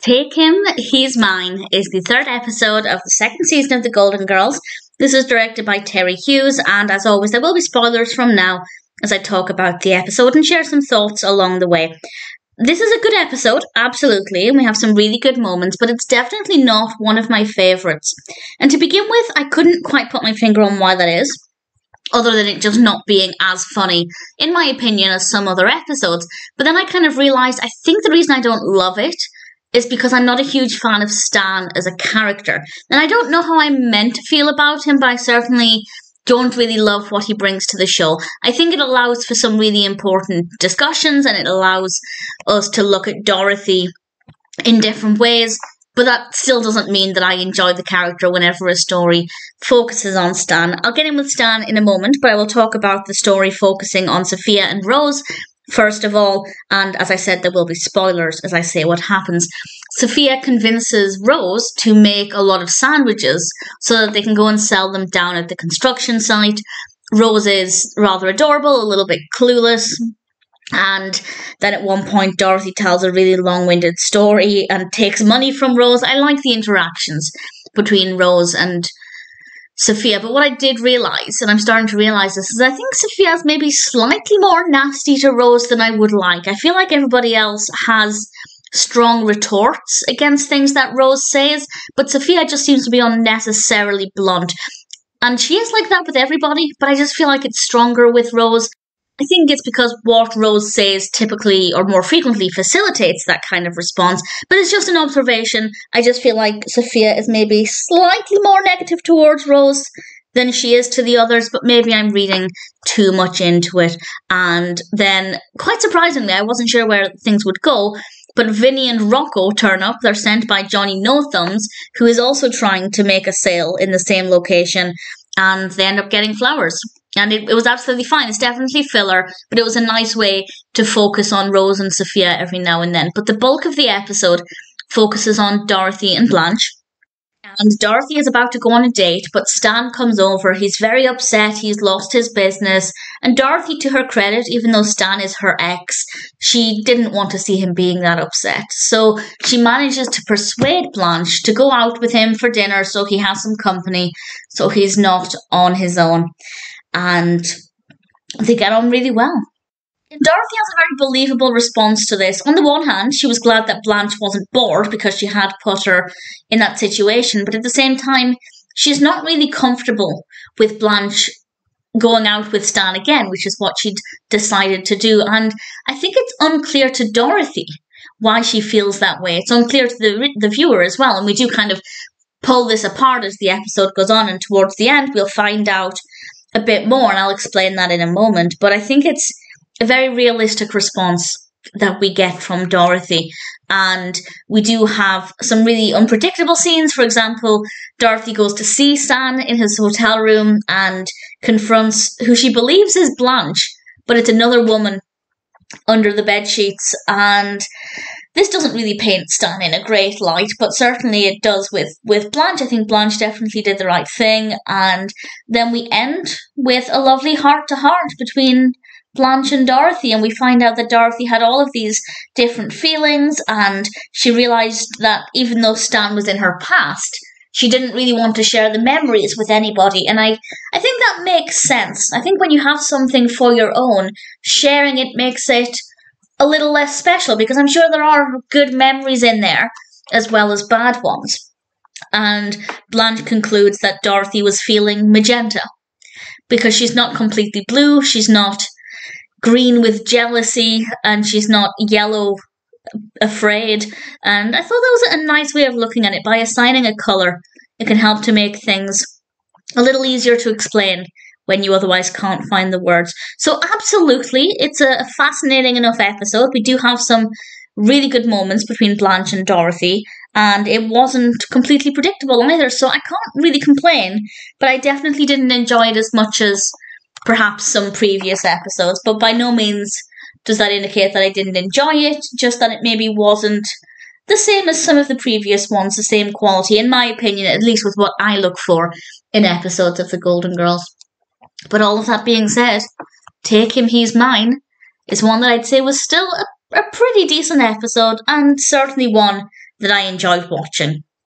Take Him, He's Mine is the third episode of the second season of The Golden Girls. This is directed by Terry Hughes, and as always, there will be spoilers from now as I talk about the episode and share some thoughts along the way. This is a good episode, absolutely, and we have some really good moments, but it's definitely not one of my favourites. And to begin with, I couldn't quite put my finger on why that is, other than it just not being as funny, in my opinion, as some other episodes. But then I kind of realised, I think the reason I don't love it is because I'm not a huge fan of Stan as a character. And I don't know how I'm meant to feel about him, but I certainly don't really love what he brings to the show. I think it allows for some really important discussions, and it allows us to look at Dorothy in different ways, but that still doesn't mean that I enjoy the character whenever a story focuses on Stan. I'll get in with Stan in a moment, but I will talk about the story focusing on Sophia and Rose first of all, and as I said, there will be spoilers as I say what happens. Sophia convinces Rose to make a lot of sandwiches so that they can go and sell them down at the construction site. Rose is rather adorable, a little bit clueless, and then at one point Dorothy tells a really long-winded story and takes money from Rose. I like the interactions between Rose and Sophia, but what I did realise, and I'm starting to realise this, is I think Sophia's maybe slightly more nasty to Rose than I would like. I feel like everybody else has strong retorts against things that Rose says, but Sophia just seems to be unnecessarily blunt. And she is like that with everybody, but I just feel like it's stronger with Rose. I think it's because what Rose says typically or more frequently facilitates that kind of response, but it's just an observation. I just feel like Sophia is maybe slightly more negative towards Rose than she is to the others, but maybe I'm reading too much into it. And then, quite surprisingly, I wasn't sure where things would go, but Vinnie and Rocco turn up. They're sent by Johnny No Thumbs, who is also trying to make a sale in the same location, and they end up getting flowers. And it was absolutely fine. It's definitely filler, but it was a nice way to focus on Rose and Sophia every now and then. But the bulk of the episode focuses on Dorothy and Blanche. And Dorothy is about to go on a date, but Stan comes over. He's very upset. He's lost his business. And Dorothy, to her credit, even though Stan is her ex, she didn't want to see him being that upset. So she manages to persuade Blanche to go out with him for dinner so he has some company, so he's not on his own. And they get on really well. And Dorothy has a very believable response to this. On the one hand, she was glad that Blanche wasn't bored because she had put her in that situation, but at the same time, she's not really comfortable with Blanche going out with Stan again, which is what she'd decided to do. And I think it's unclear to Dorothy why she feels that way. It's unclear to the viewer as well, and we do kind of pull this apart as the episode goes on, and towards the end, we'll find out a bit more, and I'll explain that in a moment. But I think it's a very realistic response that we get from Dorothy. And we do have some really unpredictable scenes. For example, Dorothy goes to see Stan in his hotel room and confronts who she believes is Blanche, but it's another woman under the bed sheets. And this doesn't really paint Stan in a great light, but certainly it does with Blanche. I think Blanche definitely did the right thing. And then we end with a lovely heart-to-heart between Blanche and Dorothy, and we find out that Dorothy had all of these different feelings, and she realised that even though Stan was in her past, she didn't really want to share the memories with anybody. And I think that makes sense. I think when you have something for your own, sharing it makes it a little less special, because I'm sure there are good memories in there as well as bad ones. And Blanche concludes that Dorothy was feeling magenta because she's not completely blue, she's not green with jealousy, and she's not yellow afraid. And I thought that was a nice way of looking at it. By assigning a colour, it can help to make things a little easier to explain when you otherwise can't find the words. So absolutely, it's a fascinating enough episode. We do have some really good moments between Blanche and Dorothy, and it wasn't completely predictable either, so I can't really complain, but I definitely didn't enjoy it as much as perhaps some previous episodes, but by no means does that indicate that I didn't enjoy it, just that it maybe wasn't the same as some of the previous ones, the same quality, in my opinion, at least with what I look for in episodes of The Golden Girls. But all of that being said, Take Him, He's Mine is one that I'd say was still a pretty decent episode, and certainly one that I enjoyed watching.